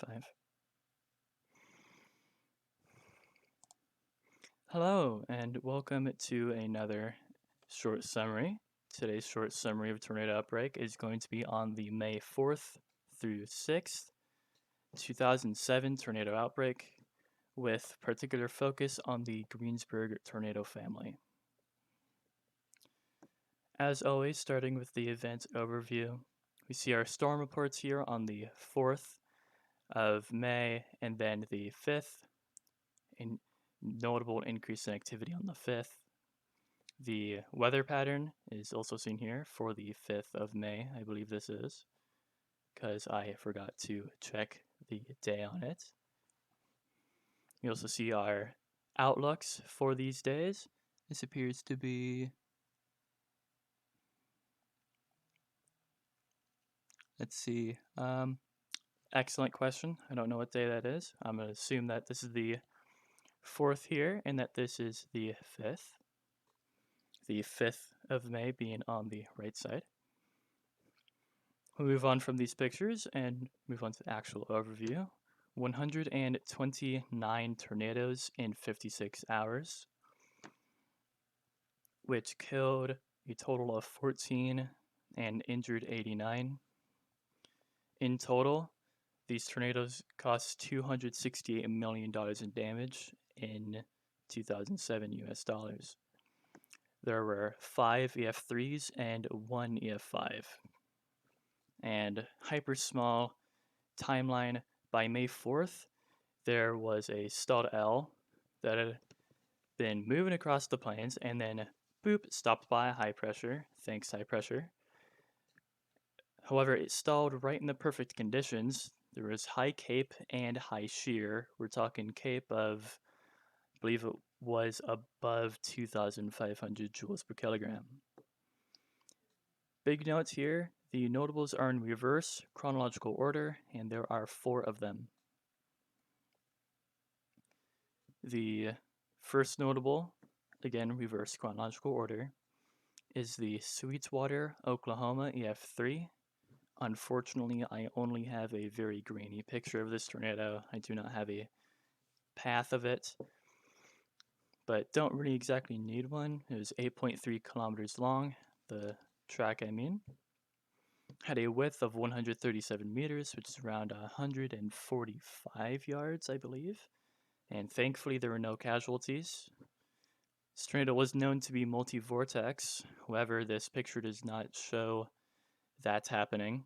EF5. Hello, and welcome to another short summary. Today's short summary of tornado outbreak is going to be on the May 4th through 6th, 2007 tornado outbreak, with particular focus on the Greensburg tornado family. As always, starting with the event overview, we see our storm reports here on the 4th of May and then the 5th. A notable increase in activity on the 5th. The weather pattern is also seen here for the 5th of May, I believe this is, because I forgot to check the day on it. You also see our outlooks for these days. This appears to be, let's see, excellent question. I don't know what day that is. I'm going to assume that this is the 4th here and that this is the 5th. The 5th of May being on the right side. We'll move on from these pictures and move on to the actual overview. 129 tornadoes in 56 hours, which killed a total of 14 and injured 89. In total, these tornadoes cost $268 million in damage in 2007 US dollars. There were 5 EF3s and 1 EF5. And hyper small timeline, by May 4th, there was a stalled L that had been moving across the plains and then boop, stopped by high pressure. Thanks, high pressure. However, it stalled right in the perfect conditions. There was high cape and high shear. We're talking cape of, I believe it was above 2,500 joules per kilogram. Big notes here, the notables are in reverse chronological order, and there are 4 of them. The first notable, again reverse chronological order, is the Sweetwater, Oklahoma EF3. Unfortunately, I only have a very grainy picture of this tornado. I do not have a path of it, but don't really exactly need one. It was 8.3 kilometers long, the track I mean. Had a width of 137 meters, which is around 145 yards, I believe. And thankfully, there were no casualties. This tornado was known to be multi-vortex. However, this picture does not show that happening.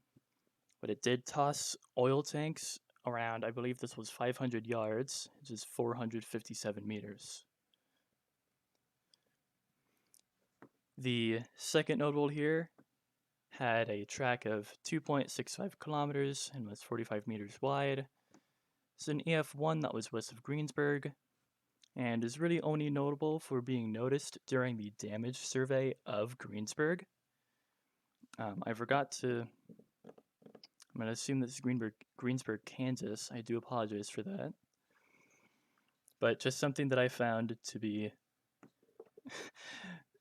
But it did toss oil tanks around, I believe this was 500 yards, which is 457 meters. The second notable here had a track of 2.65 kilometers and was 45 meters wide. It's an EF1 that was west of Greensburg and is really only notable for being noticed during the damage survey of Greensburg. I forgot to, I'm going to assume this is Greensburg, Kansas. I do apologize for that. But just something that I found to be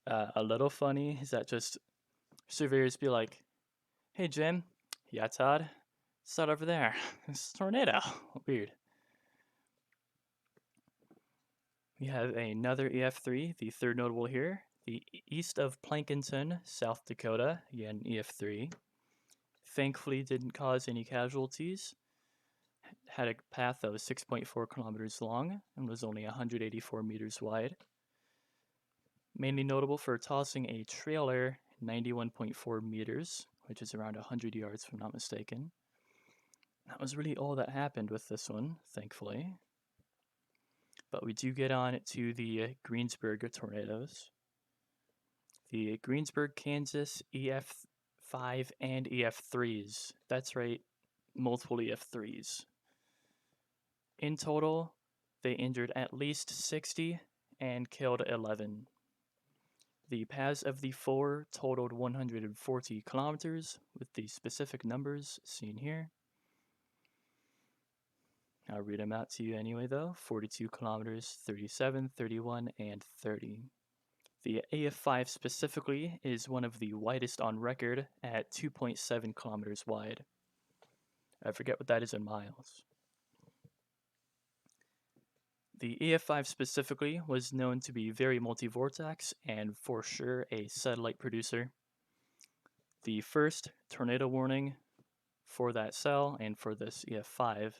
a little funny is that just surveyors be like, hey Jim, yeah Todd, it's that over there, it's a tornado, weird. We have another EF3, the third notable here, the east of Plankinton, South Dakota, again EF3. Thankfully didn't cause any casualties, had a path that was 6.4 kilometers long and was only 184 meters wide. Mainly notable for tossing a trailer 91.4 meters, which is around 100 yards if I'm not mistaken. That was really all that happened with this one, thankfully. But we do get on to the Greensburg tornadoes. The Greensburg, Kansas EF5 and EF3s. That's right, multiple EF3s. In total, they injured at least 60 and killed 11. The paths of the 4 totaled 140 kilometers, with the specific numbers seen here. I'll read them out to you anyway though. 42 kilometers, 37, 31, and 30. The AF5 specifically is one of the widest on record at 2.7 kilometers wide. I forget what that is in miles. The EF5 specifically was known to be very multi-vortex and for sure a satellite producer. The first tornado warning for that cell and for this EF5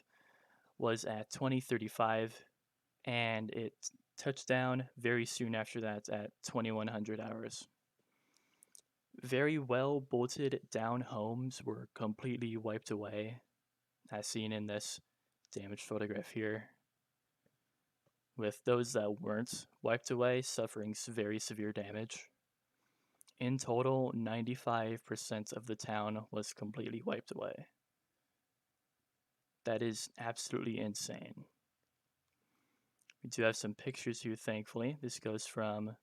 was at 2035, and it touched down very soon after that at 2100 hours. Very well bolted down homes were completely wiped away, as seen in this damaged photograph here, with those that weren't wiped away suffering very severe damage. In total, 95% of the town was completely wiped away. That is absolutely insane. We do have some pictures here, thankfully. This goes from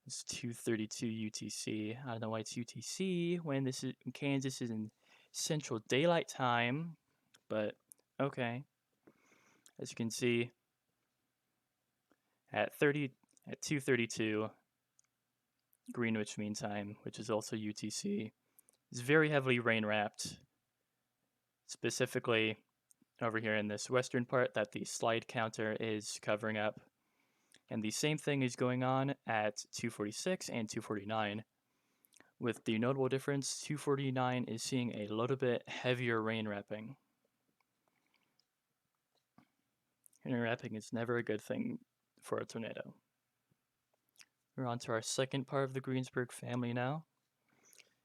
it's 2:32 UTC. I don't know why it's UTC when this is in Kansas is in Central Daylight Time, but okay. As you can see, at 2:32 Greenwich Mean Time, which is also UTC, is very heavily rain wrapped. Specifically, over here in this western part that the slide counter is covering up. And the same thing is going on at 246 and 249. With the notable difference, 249 is seeing a little bit heavier rain wrapping. Rain wrapping is never a good thing for a tornado. We're on to our second part of the Greensburg family now.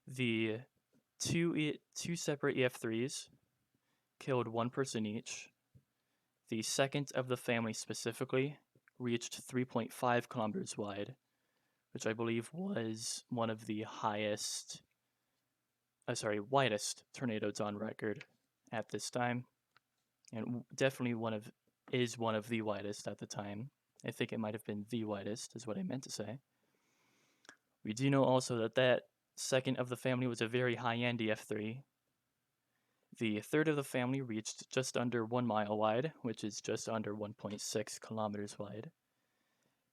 The two separate EF3s killed one person each. The second of the family specifically reached 3.5 kilometers wide, which I believe was one of the widest tornadoes on record at this time, and definitely one of the widest at the time. I think it might have been the widest, is what I meant to say. We do know also that second of the family was a very high-end EF3. The third of the family reached just under 1 mile wide, which is just under 1.6 kilometers wide.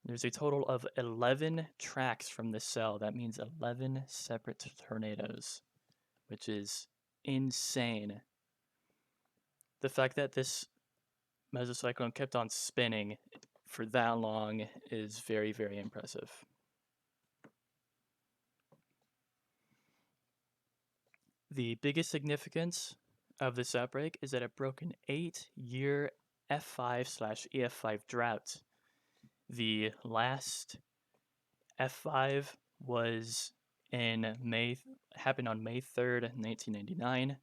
There's a total of 11 tracks from this cell. That means 11 separate tornadoes, which is insane. The fact that this mesocyclone kept on spinning for that long is very, very impressive. The biggest significance of this outbreak is that it broke an 8-year F5/EF5 drought. The last F5 was happened on May 3rd, 1999.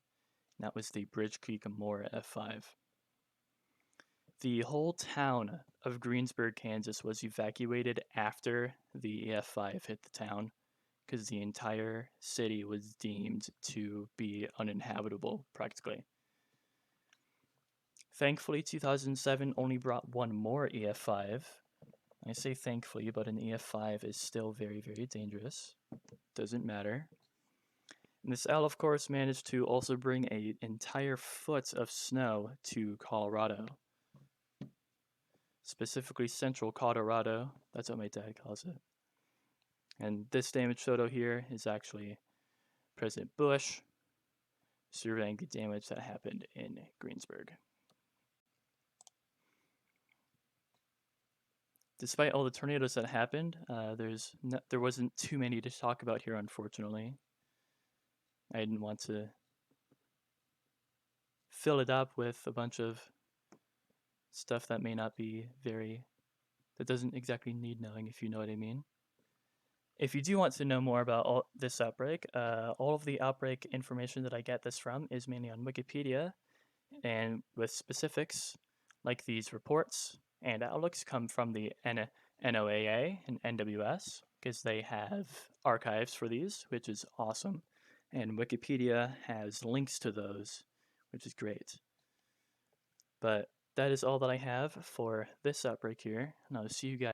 That was the Bridge Creek Amora F5. The whole town of Greensburg, Kansas was evacuated after the EF5 hit the town because the entire city was deemed to be uninhabitable, practically. Thankfully, 2007 only brought one more EF5. I say thankfully, but an EF5 is still very, very dangerous. Doesn't matter. And this L, of course, managed to also bring an entire foot of snow to Colorado. Specifically central Colorado. That's what my dad calls it. And this damaged photo here is actually President Bush surveying the damage that happened in Greensburg. Despite all the tornadoes that happened, there wasn't too many to talk about here, unfortunately. I didn't want to fill it up with a bunch of stuff that may not be that doesn't exactly need knowing, if you know what I mean. If you do want to know more about this outbreak, all of the outbreak information that I get this from is mainly on Wikipedia, and with specifics like these reports and outlooks come from the NOAA and NWS, because they have archives for these, which is awesome, and Wikipedia has links to those, which is great. But that is all that I have for this outbreak here, and I'll see you guys